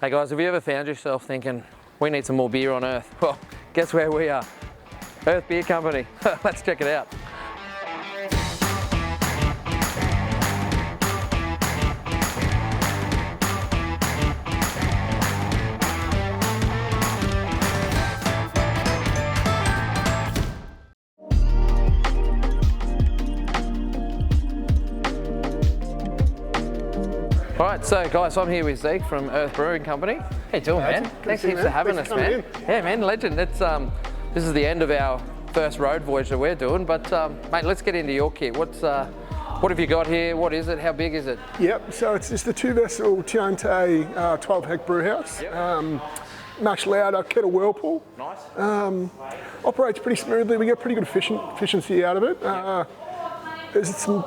Hey guys, have you ever found yourself thinking, we need some more beer on Earth? Well, guess where we are? Earth Beer Company. Let's check it out. All right, so guys, I'm here with Zeke from Earth Brewing Company. How you doing, man? Thanks heaps for having us, man. Yeah, man, legend. It's this is the end of our first road voyage that we're doing, but mate, let's get into your kit. What have you got here? What is it? How big is it? Yep, so it's just a 2-vessel Chianti 12-hectare brew house. Yep. Much louder, kettle whirlpool. Nice. Operates pretty smoothly. We get pretty good efficiency out of it. There's some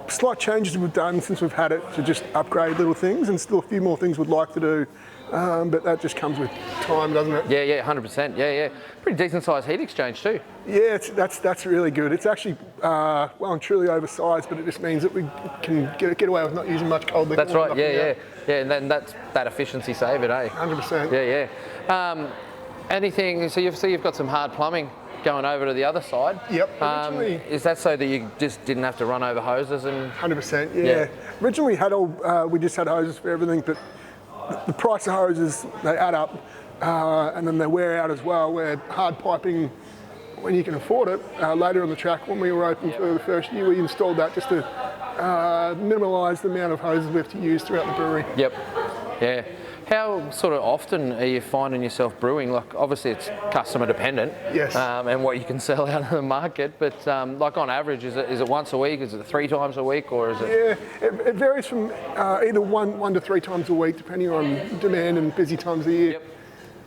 slight changes we've done since we've had it to just upgrade little things, and still a few more things we'd like to do, but that just comes with time, doesn't it? Yeah, 100%. Yeah. Pretty decent sized heat exchange too. Yeah, that's really good. It's actually well and truly oversized, but it just means that we can get away with not using much cold liquor. That's right. Yeah, and then that's that efficiency save it, eh? 100%. Yeah. Anything? So you've got some hard plumbing going over to the other side. Yep. Is that so that you just didn't have to run over hoses and? 100%. Yeah. Originally we just had hoses for everything, but the price of hoses, they add up, and then they wear out as well. Where hard piping, when you can afford it, later on the track when we were open for the first year, we installed that just to minimise the amount of hoses we have to use throughout the brewery. Yep. Yeah. How sort of often are you finding yourself brewing? Like, obviously it's customer dependent, yes, and what you can sell out of the market, but like on average, is it once a week? Is it 3 times a week, or is it? Yeah, it varies from either one to 3 times a week, depending on demand and busy times of the year.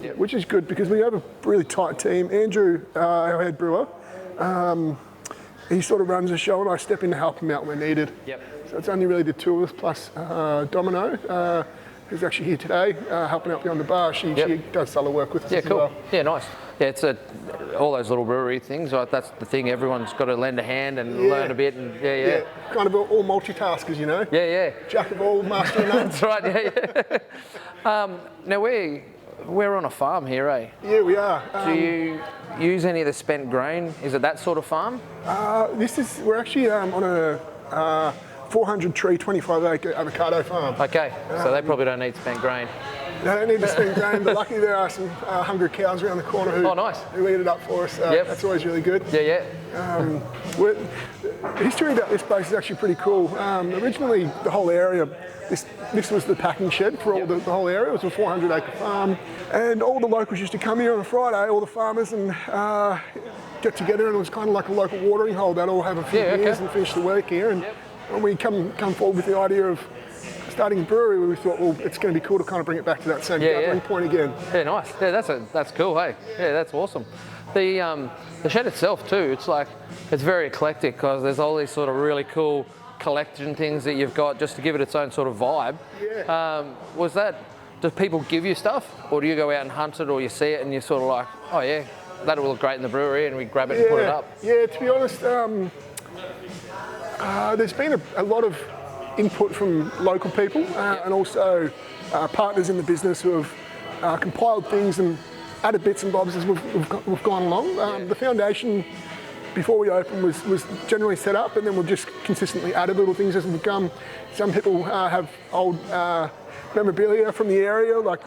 Yep. Which is good because we have a really tight team. Andrew, our head brewer, he sort of runs the show, and I step in to help him out when needed. Yep. So it's only really the two of us plus Domino, who's actually here today, helping out behind the bar. She does solid work with us as well. Yeah, nice. Yeah, it's all those little brewery things, right? That's the thing, everyone's got to lend a hand and learn a bit, and yeah. Kind of all multitaskers, you know? Yeah. Jack of all, master of none. That's right, yeah. Now we're on a farm here, eh? Yeah, we are. Do you use any of the spent grain? Is it that sort of farm? We're actually on a 400 tree, 25-acre avocado farm. Okay, so they probably don't need spent grain. They don't need the spent grain, but luckily there are some hungry cows around the corner who eat it up for us. That's always really good. Yeah. The history about this place is actually pretty cool. Originally, the whole area, this was the packing shed for all the whole area. It was a 400-acre farm, and all the locals used to come here on a Friday, all the farmers, and get together, and it was kind of like a local watering hole. They'd all have a few beers and finish the work here. And when we come forward with the idea of starting a brewery, we thought, well, it's going to be cool to kind of bring it back to that same gathering point again. Yeah, nice. Yeah, that's cool. Hey, yeah, that's awesome. The shed itself too. It's very eclectic because there's all these sort of really cool collection things that you've got just to give it its own sort of vibe. Yeah. Do people give you stuff, or do you go out and hunt it, or you see it and you're sort of like, oh yeah, that'll look great in the brewery, and we grab it and put it up? Yeah. To be honest. There's been a lot of input from local people and also partners in the business who have compiled things and added bits and bobs as we've gone along. The foundation before we opened was generally set up, and then we've just consistently added little things as we've come. Some people have old memorabilia from the area, like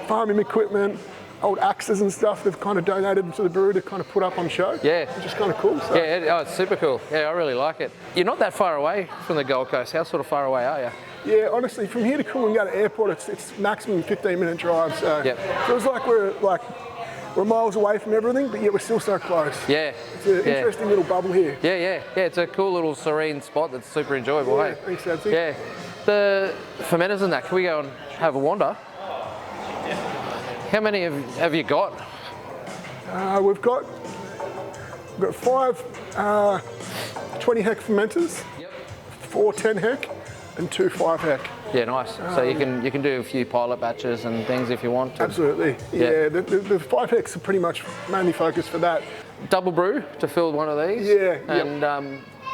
farming equipment, old axes and stuff they've kind of donated to the brewery to kind of put up on show. Yeah. Which is kind of cool. So. Yeah, it's super cool. Yeah, I really like it. You're not that far away from the Gold Coast. How sort of far away are you? Yeah, honestly, from here to Cudgen Airport, it's maximum 15-minute drive. So it feels like we're miles away from everything, but yet we're still so close. Yeah. It's an interesting little bubble here. Yeah, it's a cool little serene spot that's super enjoyable. Yeah, thanks, Adsy. Yeah. The fermenters and that, can we go and have a wander? How many have you got? We've got 5 20-hec fermenters, 4 10-hec, and 2 5-hec. Yeah, nice. So you can do a few pilot batches and things if you want to. Absolutely. Yeah. The 5-hecs are pretty much mainly focused for that. Double brew to fill one of these. Yeah. And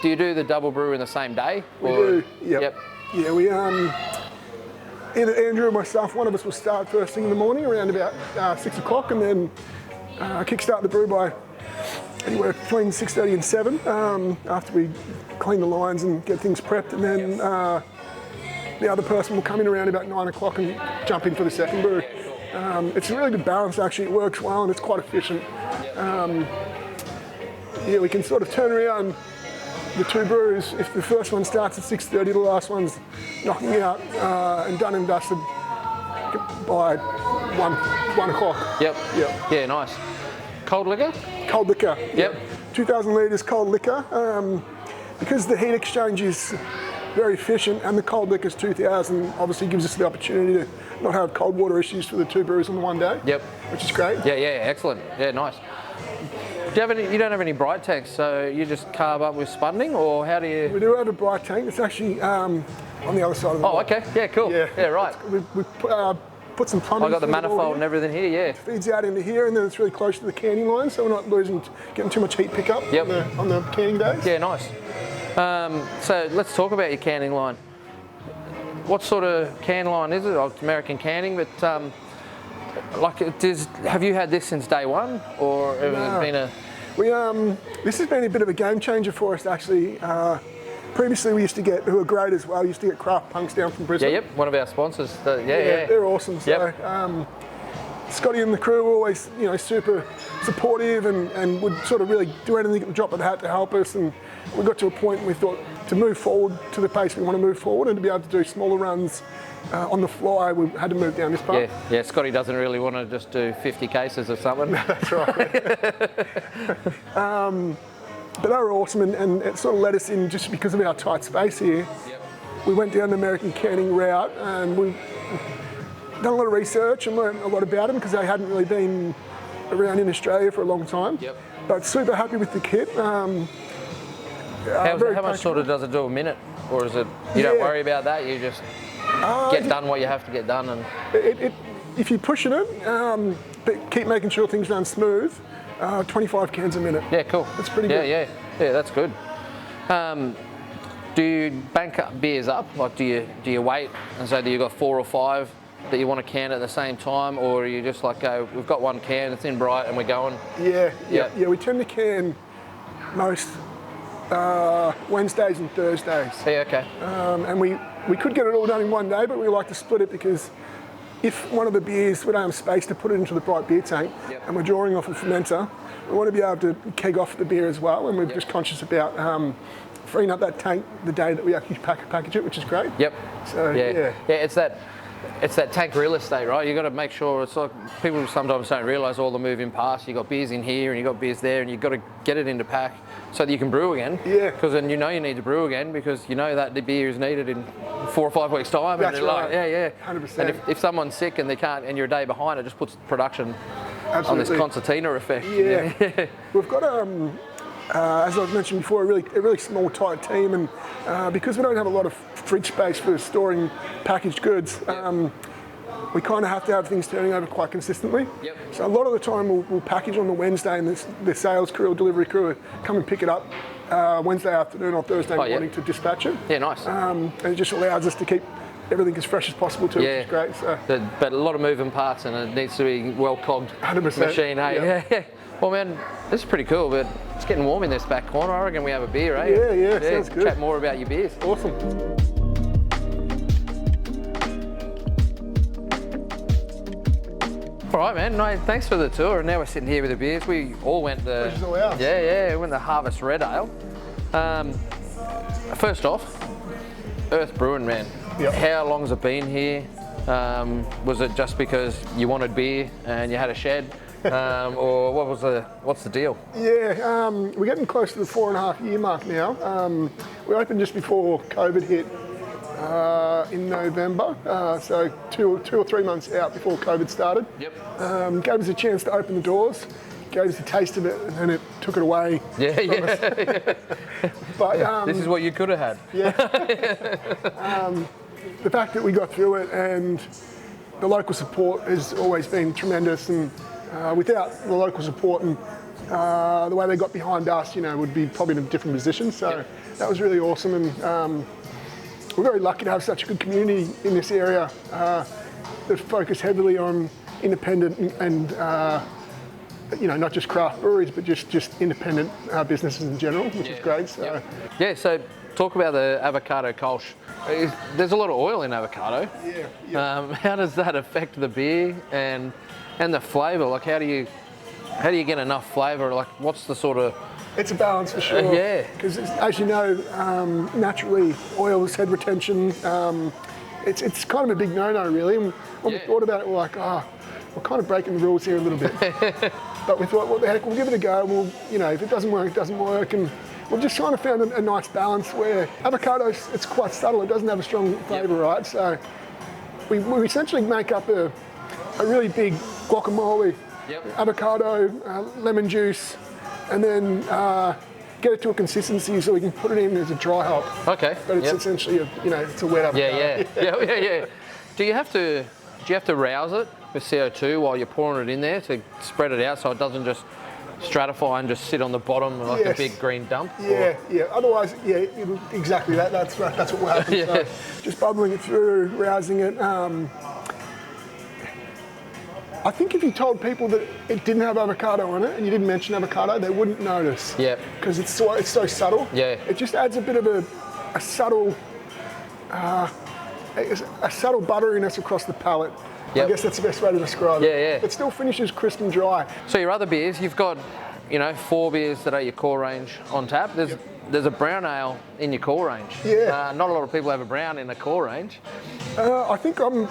do you do the double brew in the same day? We do. Yep. Yeah, we either Andrew or myself, one of us will start first thing in the morning around about 6 o'clock, and then kickstart the brew by anywhere between 6:30 and 7 after we clean the lines and get things prepped, and then the other person will come in around about 9 o'clock and jump in for the second brew. It's a really good balance actually, it works well and it's quite efficient. Yeah, we can sort of turn around the two brews. If the first one starts at 6:30, the last one's knocking out and done and dusted by 1 o'clock. Yep. Yeah, nice. Cold liquor? Cold liquor. Yep. 2,000 litres cold liquor. Because the heat exchange is very efficient and the cold liquor is 2,000, obviously gives us the opportunity to not have cold water issues for the two brews on the one day. Yep. Which is great. Yeah, excellent. Yeah, nice. Do you have any? You don't have any bright tanks, so you just carb up with spunding, or how do you? We do have a bright tank. It's actually on the other side of the Oh, okay. Yeah, cool. Yeah, right. We put some plumbing. I got the manifold and everything here. Yeah. It feeds out into here, and then it's really close to the canning line, so we're not getting too much heat pickup on the canning days. Yeah, nice. So let's talk about your canning line. What sort of can line is it? Oh, it's American canning, but have you had this since day one, or has it been a? This has been a bit of a game changer for us actually. Previously we used to get, who are great as well, used to get Craft Punks down from Brisbane. Yeah, one of our sponsors. They're awesome. So, Scotty and the crew were always, super supportive and would sort of really do anything at the drop of the hat to help us. And we got to a point where we thought to move forward to the pace we want to move forward and to be able to do smaller runs on the fly, we had to move down this path. Yeah. Scotty doesn't really want to just do 50 cases or something. That's right. But they were awesome, and it sort of let us in just because of our tight space here. Yep. We went down the American canning route, and we've done a lot of research and learned a lot about them because they hadn't really been around in Australia for a long time. Yep. But super happy with the kit. How much sort of does it do a minute, or is it you don't worry about that? You just get done what you have to get done, and if you're pushing it, but keep making sure things run smooth. 25 cans a minute. Yeah, cool. That's pretty good. Yeah, that's good. Do you bank up beers up? Like, do you wait and say that you got 4 or 5 that you want to can at the same time, or are you just like go, we've got one can, it's in bright, and we're going? Yeah. We tend to can most Wednesdays and Thursdays. Yeah, okay. And we could get it all done in one day, but we like to split it because if one of the beers, we don't have space to put it into the bright beer tank, and we're drawing off a fermenter, we want to be able to keg off the beer as well, and we're just conscious about freeing up that tank the day that we actually package it, which is great. Yep. So yeah, it's that tank real estate, right? You got to make sure. It's like people sometimes don't realise all the moving parts. You got beers in here and you got beers there, and you got to get it into pack so that you can brew again. Yeah. Because then you need to brew again because you know that the beer is needed in 4 or 5 weeks' time. That's and right. Yeah. 100%. And if someone's sick and they can't, and you're a day behind, it just puts production on this concertina effect. Yeah. We've got as I mentioned before, a really small, tight team, and because we don't have a lot of fridge space for storing packaged goods, we kind of have to have things turning over quite consistently. Yep. So a lot of the time we'll package on the Wednesday, and the sales crew or delivery crew will come and pick it up Wednesday afternoon or Thursday morning to dispatch it. Yeah, nice. And it just allows us to keep everything as fresh as possible too, which is great. So. But a lot of moving parts, and it needs to be well-cogged 100%. machine, hey? Yeah. Well, man, this is pretty cool, but it's getting warm in this back corner. I reckon we have a beer, eh? Yeah, sounds good. Chat more about your beers. Awesome. All right, man. No, thanks for the tour. And now we're sitting here with the beers. We all went the we went the Harvest Red Ale. First off, Earth Brewing, man. Yep. How long's it been here? Was it just because you wanted beer and you had a shed? Or what's the deal? Yeah, we're getting close to the 4.5 year mark now. We opened just before COVID hit in November, so two or 3 months out before COVID started. Yep. Gave us a chance to open the doors, gave us a taste of it, and then it took it away. Yeah. But this is what you could have had. Yeah. The fact that we got through it and the local support has always been tremendous, and without the local support and the way they got behind us, we'd be probably in a different position. So that was really awesome, and we're very lucky to have such a good community in this area that focus heavily on independent and not just craft breweries, but just independent businesses in general, which is great. So. Yeah, so talk about the avocado kolsch. There's a lot of oil in avocado. Yeah. How does that affect the beer and the flavour? Like, how do you get enough flavour? Like, what's the sort of... It's a balance for sure. Yeah. Because as you know, naturally oil's head retention. It's kind of a big no-no really. And when we thought about it, we're like, we're kind of breaking the rules here a little bit. But we thought, what the heck, we'll give it a go. We'll, if it doesn't work, it doesn't work. And we've just kind of found a nice balance where avocado, it's quite subtle. It doesn't have a strong flavour, right? So we essentially make up a really big guacamole, avocado, lemon juice, and then get it to a consistency so we can put it in as a dry hop. Okay. But it's essentially it's a wet avocado. Yeah. Do you have to rouse it with CO2 while you're pouring it in there to spread it out so it doesn't just stratify and just sit on the bottom like a big green dump? Yeah. Otherwise, exactly. That's what will happen. So just bubbling it through, rousing it. I think if you told people that it didn't have avocado on it and you didn't mention avocado, they wouldn't notice. Yeah. Because it's so subtle. Yeah. It just adds a bit of a subtle butteriness across the palate. I guess that's the best way to describe it. It still finishes crisp and dry. So your other beers, you've got, 4 beers that are your core range on tap. There's a brown ale in your core range. Yeah. Not a lot of people have a brown in the core range. I think I'm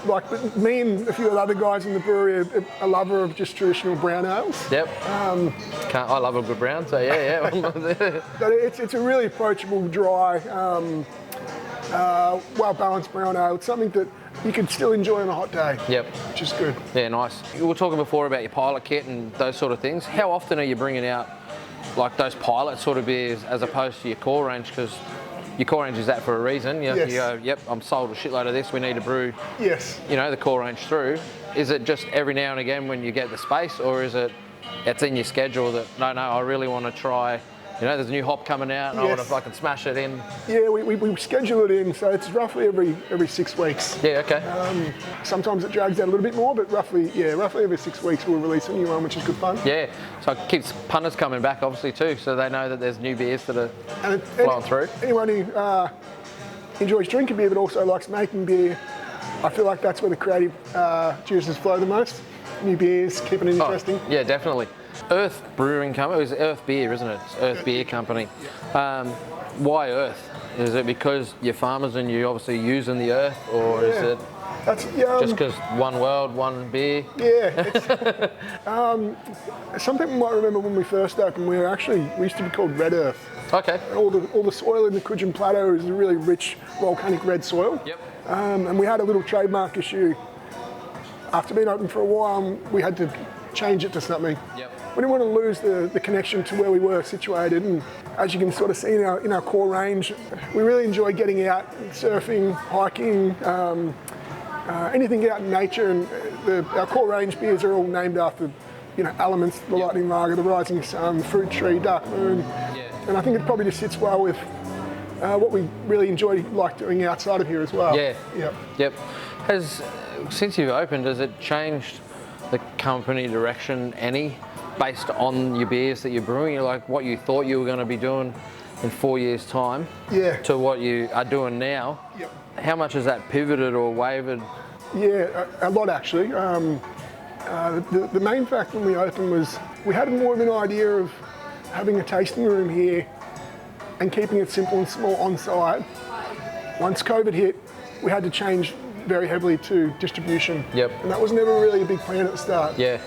me and a few other guys in the brewery are a lover of just traditional brown ales. Yep. I love a good brown, so yeah. But it's a really approachable, dry, well-balanced brown ale. It's something that you can still enjoy on a hot day. Yep. Which is good. Yeah, nice. You were talking before about your pilot kit and those sort of things. How often are you bringing out like those pilot sort of beers as opposed to your core range? Because your core range is that for a reason. You go, yep, I'm sold a shitload of this. We need to brew, the core range through. Is it just every now and again when you get the space, or is it's in your schedule that, no, I really want to try, there's a new hop coming out and I want to fucking smash it in? Yeah, we schedule it in, so it's roughly every 6 weeks. Yeah, okay. Sometimes it drags out a little bit more, but roughly every 6 weeks we'll release a new one, which is good fun. Yeah, so it keeps punters coming back obviously too, so they know that there's new beers that are flowing through. Anyone who enjoys drinking beer but also likes making beer, I feel like that's where the creative juices flow the most. New beers, keeping it interesting. Yeah, definitely. Earth Brewing Company, it's Earth Beer, isn't it? It's Earth Beer Company. Why Earth? Is it because you're farmers and you're obviously using the earth, or is it just because one world, one beer? Yeah. Some people might remember when we first opened, we used to be called Red Earth. Okay. All the soil in the Cudgen Plateau is a really rich volcanic red soil. Yep. And we had a little trademark issue. After being open for a while, we had to change it to something. Yep. We didn't want to lose the connection to where we were situated, and as you can sort of see in our core range, we really enjoy getting out, surfing, hiking, anything out in nature, and our core range beers are all named after elements: the lightning lager, the rising sun, fruit tree, dark moon, and I think it probably just sits well with what we really like doing outside of here as well. Yep. Since you've opened, has it changed the company direction any, based on your beers that you're brewing? You're like what you thought you were going to be doing in 4 years' time to what you are doing now? Yep. How much has that pivoted or wavered? Yeah, a lot actually. The main fact when we opened was we had more of an idea of having a tasting room here and keeping it simple and small on site. Once COVID hit, we had to change very heavily to distribution. Yep. And that was never really a big plan at the start. Yeah.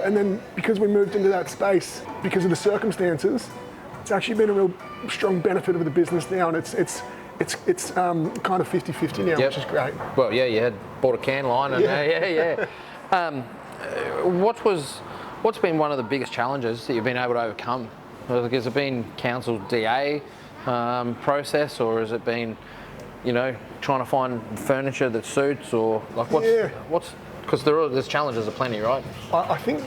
And then because we moved into that space, because of the circumstances, it's actually been a real strong benefit of the business now, and it's kind of 50-50 now, which is great. Well, yeah, you had bought a can line and what's been one of the biggest challenges that you've been able to overcome? Has it been council DA process, or has it been trying to find furniture that suits, or like what's because there's challenges aplenty, right? I think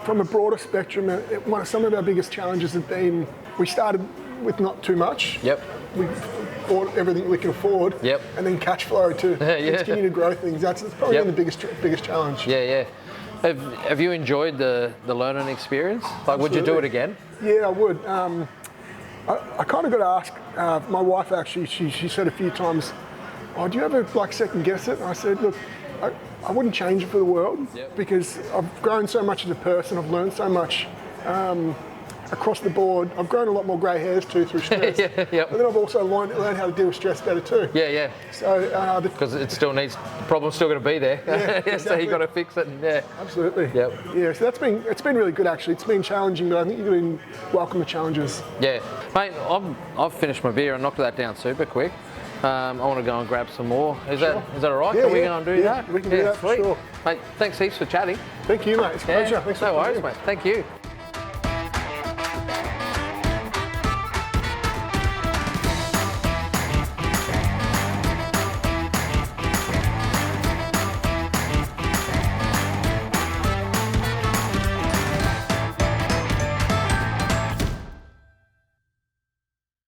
from a broader spectrum, some of our biggest challenges have been we started with not too much. Yep. everything we can afford, and then cash flow to continue to grow things. That's probably been the biggest challenge. Yeah. Have you enjoyed the learning experience? Like, Absolutely. would you do it again? Yeah, I would. I kind of got to ask my wife. Actually, she said a few times, "Oh, do you ever like second guess it?" And I said, "Look, I wouldn't change it for the world because I've grown so much as a person. I've learned so much across the board. I've grown a lot more grey hairs too through stress. But then I've also learned how to deal with stress better too. Yeah. So because it still needs, the problem's still going to be there. Exactly. So you got to fix it. Absolutely. Yep. Yeah. So it's been really good actually. It's been challenging, but I think you've been welcome the challenges. Yeah, mate. I've finished my beer and knocked that down super quick. I want to go and grab some more. Is that all right? Yeah, Can we go and do that? We can do that for sure. Mate, thanks heaps for chatting. Thank you, mate. It's a pleasure. Thanks for no worries, coming. mate. Thank you.